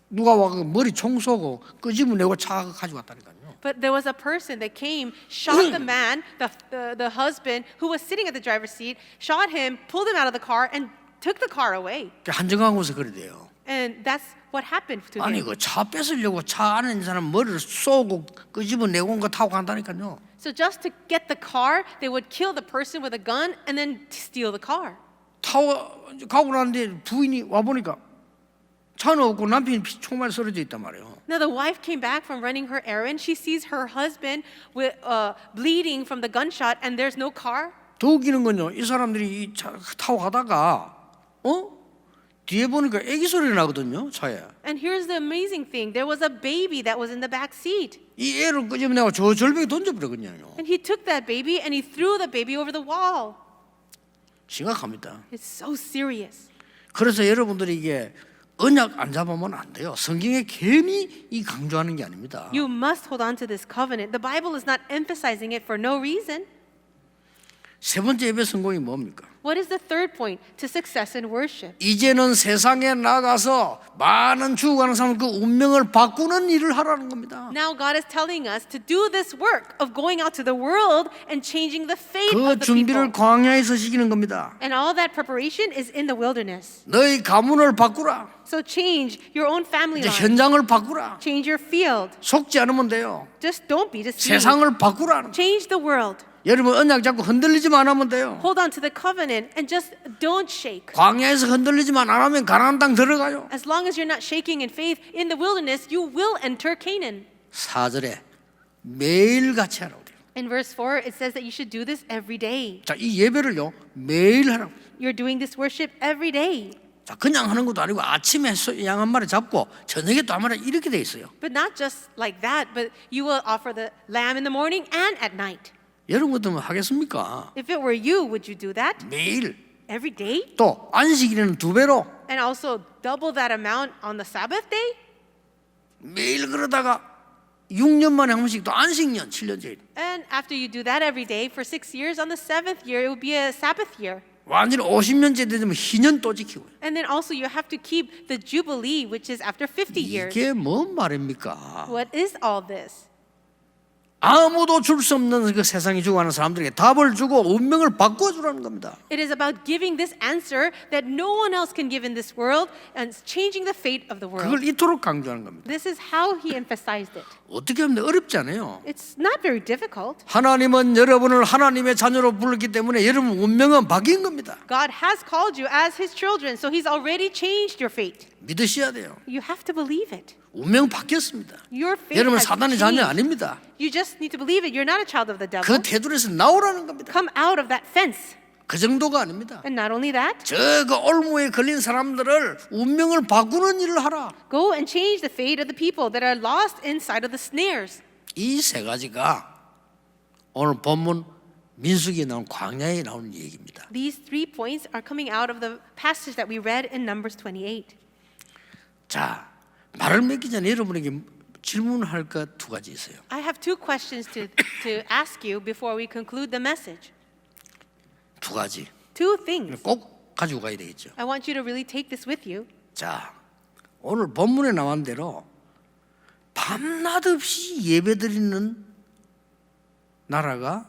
누가 와서 머리 총 쏘고 끄집어내고 차 가져갔다니까요. But there was a person that came, shot the man, the husband who was sitting at the driver's seat, shot him, pulled him out of the car, and took the car away. 한정하고서 그래 돼요. And that's what happened to 아니 him. 그 차 뺏으려고 차 안에 있는 사람 머리를 쏘고 끄집어내고 온 거 타고 간다니까요. So just to get the car, they would kill the person with a gun and then steal the car. 타고 가고 나는데 부인이 와 보니까 차는 없고 남편이 총알 쓰러져 있단 말이에요. Now the wife came back from running her errand. She sees her husband with bleeding from the gunshot, and there's no car. 더 웃기는 건요. 이 사람들이 이 차 타고 가다가 뒤에 보니까 애기 소리 나거든요. 차에. And here's the amazing thing: there was a baby that was in the back seat, 이 애를 끄집어내고 저 절벽에 던져버렸거든요. and he took that baby and he threw the baby over the wall. 심각합니다. It's so serious. 그래서 여러분들이 이게 언약 안 잡으면 안 돼요. 성경에 괜히 이 강조하는 게 아닙니다. You must hold on to this covenant. The Bible is not emphasizing it for no reason. 세 번째 예배 성공이 뭡니까? What is the third point to success in worship? 이제는 세상에 나가서 많은 죽어가는 사람 그 운명을 바꾸는 일을 하라는 겁니다. Now God is telling us to do this work of going out to the world and changing the fate 그 of the 준비를 people. 광야에서 시키는 겁니다. And all that preparation is in the wilderness. 너희 가문을 바꾸라. So change your own family 이제 life. 현장을 바꾸라. Change your field. 속지 않으면 돼요. Just don't be deceived. 세상을 바꾸라. Change the world. 여러분 언약 잡고 흔들리지만 하면 돼요. Hold on to the covenant and just don't shake. 광야에서 흔들리지만 안 하면 가나안 땅 들어가요. As long as you're not shaking in faith in the wilderness, you will enter Canaan. 4절에 매일 같이 하라고 돼요. In verse 4, it says that you should do this every day. 자, 이 예배를요 매일 하라고. You're doing this worship every day. 자, 그냥 하는 것도 아니고 아침에 양 한 마리 잡고 저녁에 또 한 마리 이렇게 돼 있어요. But not just like that, but you will offer the lamb in the morning and at night. 여러분 같으면 하겠습니까? If it were you, would you do that 매일. every day? 또 안식일에는 2배로 And also double that amount on the Sabbath day? 매일 그러다가 6년 만에 한 번씩 또 안식년 7년째 And after you do that every day for 6 years, on the 7th year, it would be a Sabbath year. 완전히 50년째 되면 희년 또 지키고. And then also you have to keep the Jubilee, which is after 50 years. 이게 뭔 말입니까? What is all this? 아무도 줄 수 없는 그 세상이 주고하는 사람들에게 답을 주고 운명을 바꿔주라는 겁니다. It is about giving this answer that no one else can give in this world and changing the fate of the world. 그걸 이토록 강조하는 겁니다. This is how he emphasized it. 어떻게 하면 어렵지 않아요. It's not very difficult. 하나님은 여러분을 하나님의 자녀로 불렀기 때문에 여러분 운명은 바뀐 겁니다. God has called you as his children, so he's already changed your fate. 믿으셔야 돼요. You have to believe it. 운명 바뀌었습니다. Your fate 여러분 has 사단의 자녀 changed. 아닙니다. You just need to believe it. You're not a child of the devil. 그 테두리에서 나오라는 겁니다. Come out of that fence. 그 정도가 아닙니다. And not only that, 저 그 올무에 걸린 사람들을 운명을 바꾸는 일을 하라. go and change the fate of the people that are lost inside of the snares. 이 세 가지가 오늘 본문 민수기에 나온 광야에 나오는 얘기입니다. These 3 points are coming out of the passage that we read in Numbers 28. 자, 말을 맺기 전에 여러분에게 질문할 것 2가지 있어요. I have 2 questions to ask you before we conclude the message. 2가지 2 things. 꼭 가지고 가야 되겠죠. I want you to really take this with you. 자, 오늘 본문에 나온 대로 밤낮 없이 예배드리는 나라가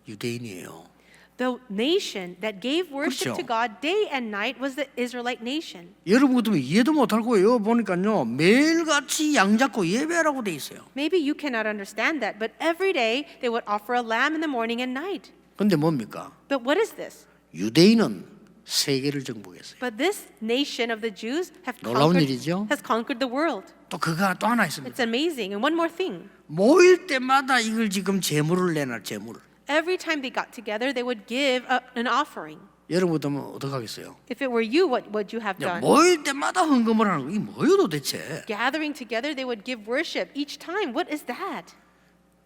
유대인이에요. The nation that gave worship 그렇죠. to God day and night was the Israelite nation. 여러분 같으면 이해도 못할 거예요. 보니까요 매일같이 양 잡고 예배하라고 돼 있어요. Maybe you cannot understand that, but every day they would offer a lamb in the morning and night. 근데 뭡니까? But what is this? 유대인은 세계를 정복했어요. But this nation of the Jews 놀라운 일이죠. has conquered the world. 또 그가 또 하나 있습니다. It's amazing. And one more thing. 모일 때마다 이걸 지금 제물을 내놔 제물을. Every time they got together, they would give an offering. 여러분 같으면 어떡하겠어요? If it were you, what would you have done? 모일 때마다 헌금을 하는 거 이게 뭐예요 도대체? Gathering together, they would give worship each time. What is that?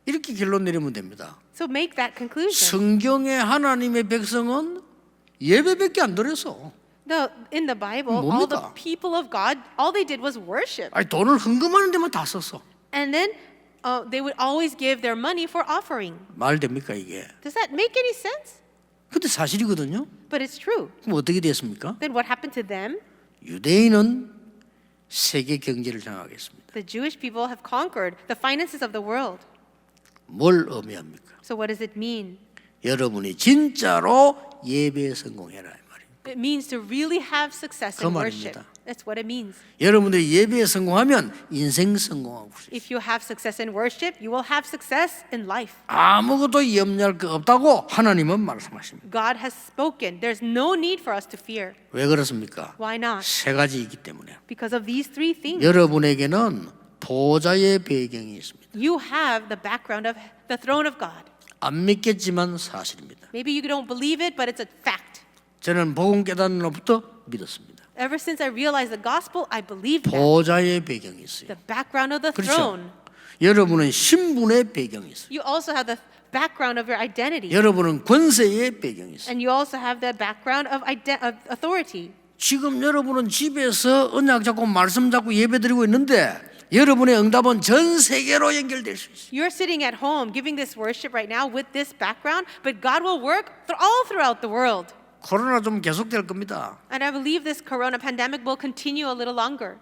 이렇게 결론 내리면 됩니다. So make that conclusion. 성경의 하나님의 백성은 예배밖에 안 드렸어. In the Bible, all the 뭡니까? people of God, all they did was worship. 아니 돈을 헌금하는 데만 다 썼어. And then they would always give their money for offering. 말 됩니까 이게? Does that make any sense? 근데 사실이거든요. But it's true. 그럼 어떻게 됐습니까? Then what happened to them? 유대인은 세계 경제를 장악했습니다. The Jewish people have conquered the finances of the world. 뭘 의미합니까? So what does it mean? 여러분이 진짜로 예배에 성공해라 이 말입니다. It means to really have success 그 in worship. 말입니다. That's what it means. 여러분들이 예배에 성공하면 인생 성공하고 있어요. If you have success in worship, you will have success in life. 아무것도 염려할 거 없다고 하나님은 말씀하십니다. God has spoken. There's no need for us to fear. 왜 그렇습니까? Why not? 세 가지이기 때문에. Because of these 3 things. 여러분에게는 보좌의 배경이 있습니다. You have the background of the throne of God. 안 믿겠지만 사실입니다. Maybe you don't believe it, but it's a fact. 저는 복음 깨닫는 날부터 믿었습니다. Ever since I realized the gospel, I believed that. 보좌의 배경이 있어요. The background of the 그렇죠. throne. 여러분은 신분의 배경이 있어요. You also have the background of your identity. 여러분은 권세의 배경이 있어요. And you also have the background of authority. 지금 여러분은 집에서 언약 잡고 말씀 잡고 예배드리고 있는데 여러분의 응답은 전 세계로 연결될 수 있어요. You're sitting at home giving this worship right now with this background, but God will work all throughout the world. 코로나 좀 계속될 겁니다. And I believe this corona pandemic will continue a little longer.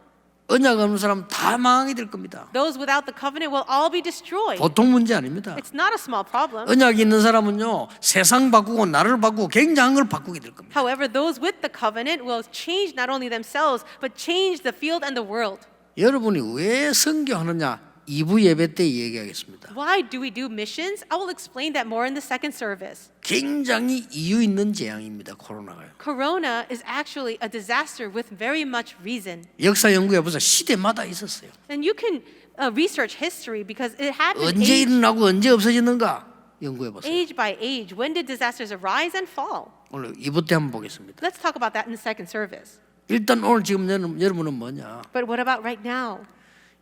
언약 없는 사람 다 망하게 될 겁니다. Those without the covenant will all be destroyed. 보통 문제 아닙니다. It's not a small problem. 언약이 있는 사람은요 세상 바꾸고 나를 바꾸고 굉장한 걸 바꾸게 될 겁니다. However, those with the covenant will change not only themselves, but change the field and the world. 여러분이 왜 선교하느냐 2부 예배 때 얘기하겠습니다. Why do we do missions? I will explain that more in the second service. 굉장히 이유 있는 재앙입니다. 코로나가요. Corona is actually a disaster with very much reason. 역사 연구해 보자. 시대마다 있었어요. And you can research history because it happened 언제 일어나고 언제 없어지는가 연구해 보세요. age by age. When did disasters arise and fall? 오늘 2부 때 한번 보겠습니다. Let's talk about that in the second service. 일단 오늘 지금 여러분은 뭐냐? But what about right now?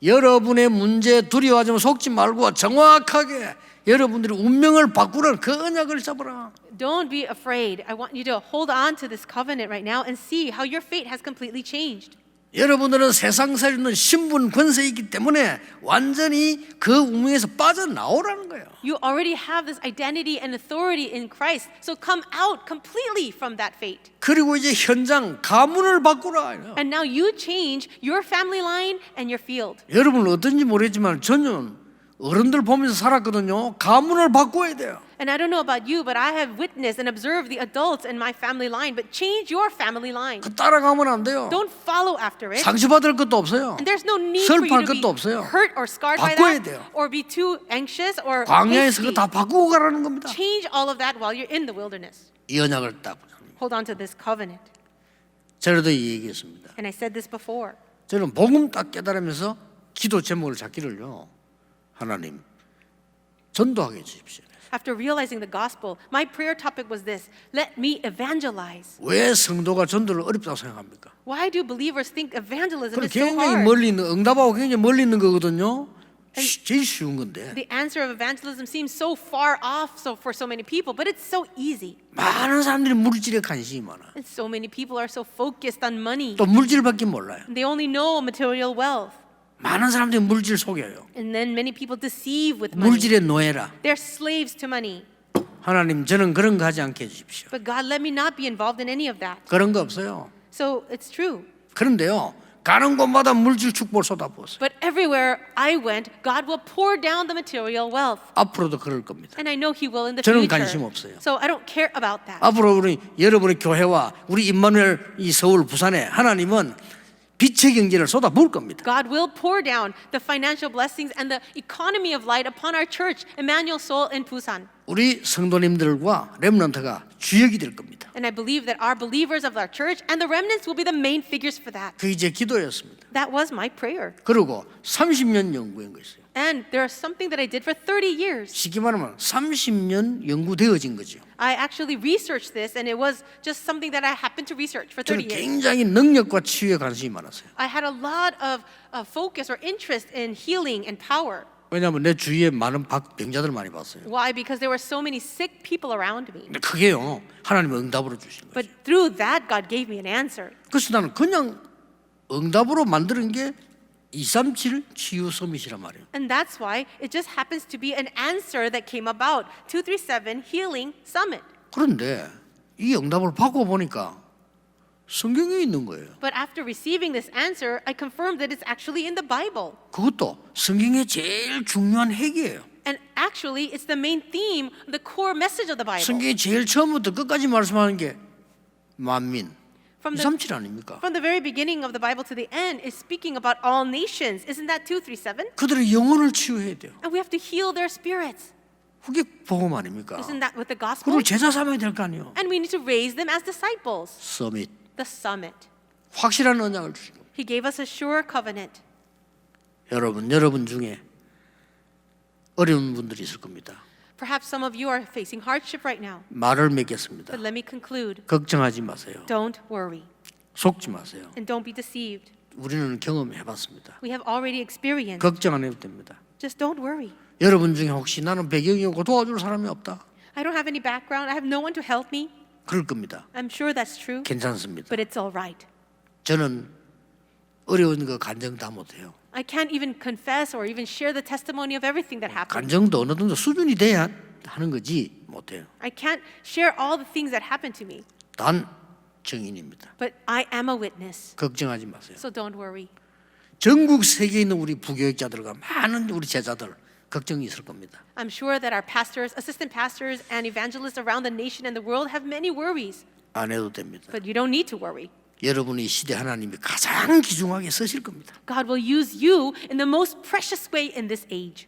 여러분의 문제 두려워하지 마. 속지 말고 정확하게 여러분들이 운명을 바꾸는 그 언약을 잡으라. Don't be afraid. I want you to hold on to this covenant right now and see how your fate has completely changed. 여러분들은 세상 살리는 신분 권세이기 있기 때문에 완전히 그 운명에서 빠져나오라는 거예요. You already have this identity and authority in Christ. So come out completely from that fate. 그리고 이제 현장 가문을 바꾸라. And now you change your family line and your field. 여러분은 어떤지 모르겠지만 저는 어른들 보면서 살았거든요. 가문을 바꿔야 돼요. And I don't know about you, but I have witnessed and observed the adults in my family line. But change your family line. 그 따라가면 안 돼요. Don't follow after it. 상처받을 것도 없어요. And there's no need for you 슬퍼할 to be 것도 없어요. hurt or scarred by 바꿔야 that, 돼요. or be too anxious or 광야에서 그거 hasty. 다 바꾸고 가라는 겁니다. Change all of that while you're in the wilderness. 이 언약을 딱 Hold on to this covenant. 저도 이 얘기했습니다. And I said this before. 저는 복음 딱 깨달으면서 기도 제목을 잡기를요. 하나님 전도하게 해주십시오. After realizing the gospel, my prayer topic was this: let me evangelize. 왜 성도가 전도를 어렵다고 생각합니까? Why do believers think evangelism 그건 is so 굉장히 hard? 멀리 있는 응답하고 굉장히 멀리 있는 거거든요. 제일 쉬운 건데 The answer of evangelism seems so far off for so many people, but it's so easy. 많은 사람들이 물질에 관심이 많아. And so many people are so focused on money. 또 물질밖에 몰라요. They only know material wealth. 많은 사람들이 물질 속여요. And then many people deceive with money. 물질의 노예라. They're slaves to money. 하나님 저는 그런 거 하지 않게 해주십시오. But God, let me not be involved in any of that. 그런 거 없어요. So it's true. 그런데요. 가는 곳마다 물질 축복을 쏟아부었어요. But everywhere I went, God will pour down the material wealth. 앞으로도 그럴 겁니다. And I know He will in the 저는 future. 관심 없어요. So I don't care about that. 앞으로 우리 여러분의 교회와 우리 임마누엘 이 서울 부산에 하나님은 빛의 경제를 쏟아부을 겁니다. God will pour down the financial blessings and the economy of light upon our church, Emmanuel Seoul in Busan. 우리 성도님들과 렘넌트가 주역이 될 겁니다. And I believe that our believers of our church and the remnants will be the main figures for that. 그게 제 기도였습니다. That was my prayer. 그리고 30년 연구한 거 있어요. And there's something that I did for 30 years. 쉽게 말하면 30년 연구되어진 거죠. I actually researched this, and it was just something that I happened to research for 30 저는 years. 굉장히 능력과 치유에 관심이 많았어요. I had a lot of focus or interest in healing and power. 왜냐하면 내 주위에 많은 병자들 많이 봤어요. Why? Because there were so many sick people around me. 근데 그게요 하나님의 응답으로 주신 거예요. But through that, God gave me an answer. 그래서 나는 그냥 응답으로 만드는 게 237 치유 서밋이란 말이에요. And that's why it just happens to be an answer that came about. 237 Healing Summit. 그런데 이 응답을 받고 보니까 성경에 있는 거예요. But after receiving this answer, I confirmed that it's actually in the Bible. 그것도 성경의 제일 중요한 핵이에요. And actually, it's the main theme, the core message of the Bible. 성경이 제일 처음부터 끝까지 말씀하는 게 만민, From 237 아닙니까? From the very beginning of the Bible to the end is speaking about all nations. Isn't that 237? 그들의 영혼을 치유해야 돼요. And we have to heal their spirits. 그게 복음 아닙니까? Isn't that with the gospel? 그걸 제자 삼아야 될 거 아니에요. And we need to raise them as disciples. 서밋 The summit. 확실한 언약을 주신 겁니다. He gave us a sure covenant. 여러분 중에 어려운 분들이 있을 겁니다. Perhaps some of you are facing hardship right now. 말을 맺겠습니다. But let me conclude. 걱정하지 마세요. Don't worry 속지 마세요. and don't be deceived. 우리는 경험해봤습니다. We have already experienced. 걱정 안 해도 됩니다. Just don't worry. 여러분 중에 혹시 나는 배경이 없고 도와줄 사람이 없다. I don't have any background. I have no one to help me. 그럴 겁니다. I'm sure that's true. 괜찮습니다. But it's all right. 저는 어려운 거 간증 다 못해요. I can't even confess or even share the testimony of everything that happened. 간증도 어느 정도 수준이 돼야 하는 거지 못해요. I can't share all the things that happened to me. 단 증인입니다. But I am a witness. 걱정하지 마세요. So don't worry. 전국 세계에 있는 우리 부교육자들과 많은 우리 제자들 걱정이 있을 겁니다. I'm sure that our pastors, assistant pastors, and evangelists around the nation and the world have many worries. 안 해도 됩니다. But you don't need to worry. 여러분의 시대 하나님이 가장 귀중하게 쓰실 겁니다. God will use you in the most precious way in this age.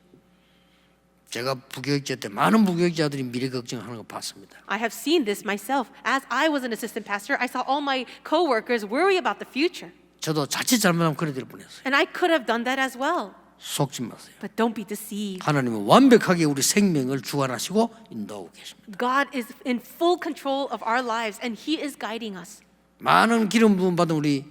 제가 부교육자 때 많은 부교육자들이 미래 걱정하는 거 봤습니다. I have seen this myself. As I was an assistant pastor, I saw all my coworkers worry about the future. 저도 자칫 잘못하면 그래 될 뻔했어요. And I could have done that as well. 속지 마세요. But don't be deceived. 하나님은 완벽하게 우리 생명을 주관하시고 인도하고 계십니다. God is in full control of our lives and He is guiding us. 많은 기름 부음 받은 우리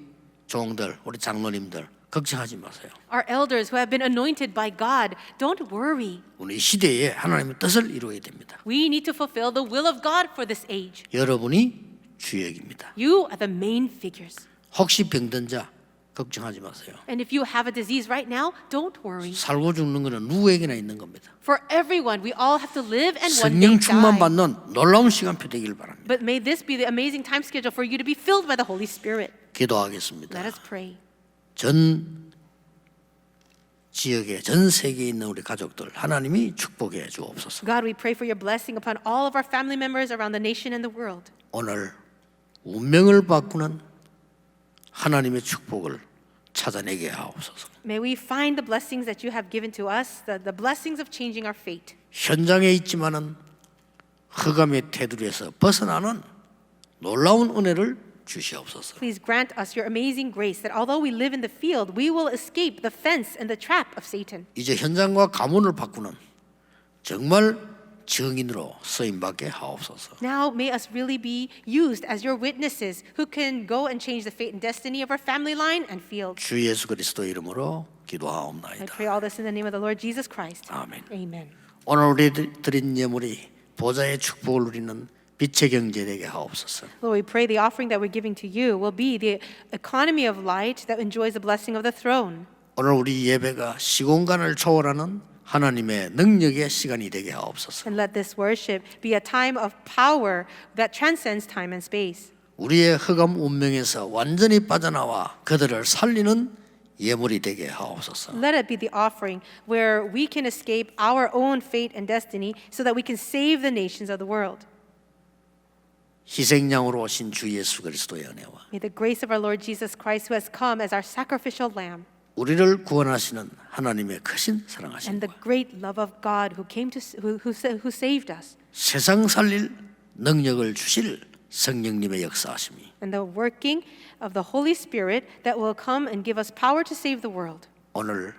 종들, 우리 장로님들 걱정하지 마세요. Our elders who have been anointed by God, don't worry. 우리 시대에 하나님의 뜻을 이루어야 됩니다. We need to fulfill the will of God for this age. 여러분이 주역입니다. You are the main figures. 혹시 병든 자 걱정하지 마세요. And if you have a disease right now, don't worry. 살고 죽는 것은 누구에게나 있는 겁니다. For everyone, we all have to live and one 성령 day 충만 die. 받는 놀라운 시간표 되길 바랍니다. But may this be the amazing time schedule for you to be filled by the Holy Spirit. 기도하겠습니다. Let us pray. 전 지역에 전 세계에 있는 우리 가족들 하나님이 축복해 주옵소서. God, we pray for your blessing upon all of our family members around the nation and the world. 오늘 운명을 바꾸는 하나님의 축복을 찾아내게 하옵소서. May we find the blessings that you have given to us, the blessings of changing our fate. 현장에 있지만은 흑암의 테두리에서 벗어나는 놀라운 은혜를 주시옵소서. Please grant us your amazing grace that although we live in the field, we will escape the fence and the trap of Satan. 이제 현장과 가문을 바꾸는 정말 증인으로 쓰임 받게 하옵소서. Now may us really be used as your witnesses who can go and change the fate and destiny of our family line and field. 주 예수 그리스도 이름으로 I 기도하옵나이다. pray all this in the name of the Lord Jesus Christ. 아멘. Amen. 오늘 우리 드린 예물이 보좌의 축복을 누리는 빛의 경제 되게 하옵소서. Lord, we pray the offering that we're giving to you will be the economy of light that enjoys the blessing of the throne. 오늘 우리 예배가 시공간을 초월하는 하나님의 능력의 시간이 되게 하옵소서. And let this worship be a time of power that transcends time and space. 우리의 흑암 운명에서 완전히 빠져나와 그들을 살리는 예물이 되게 하옵소서. Let it be the offering where we can escape our own fate and destiny so that we can save the nations of the world. 희생양으로 오신 주 예수 그리스도의 은혜와 May the grace of our Lord Jesus Christ, who has come as our sacrificial lamb, 우리를 구원하시는 하나님의 크신 and 사랑하심, the great love of God who came to who saved us, 세상 살릴 능력을 주실 성령님의 역사하심이 and the working of the Holy Spirit that will come and give us power to save the world. 오늘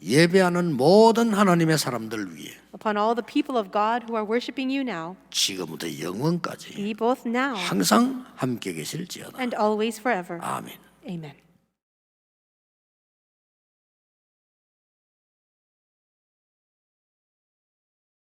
예배하는 모든 하나님의 사람들 위해 Upon all the people of God who are worshiping you now, 지금부터 영원까지 be both now 항상 함께 계실지어다. and always forever. 아멘. Amen.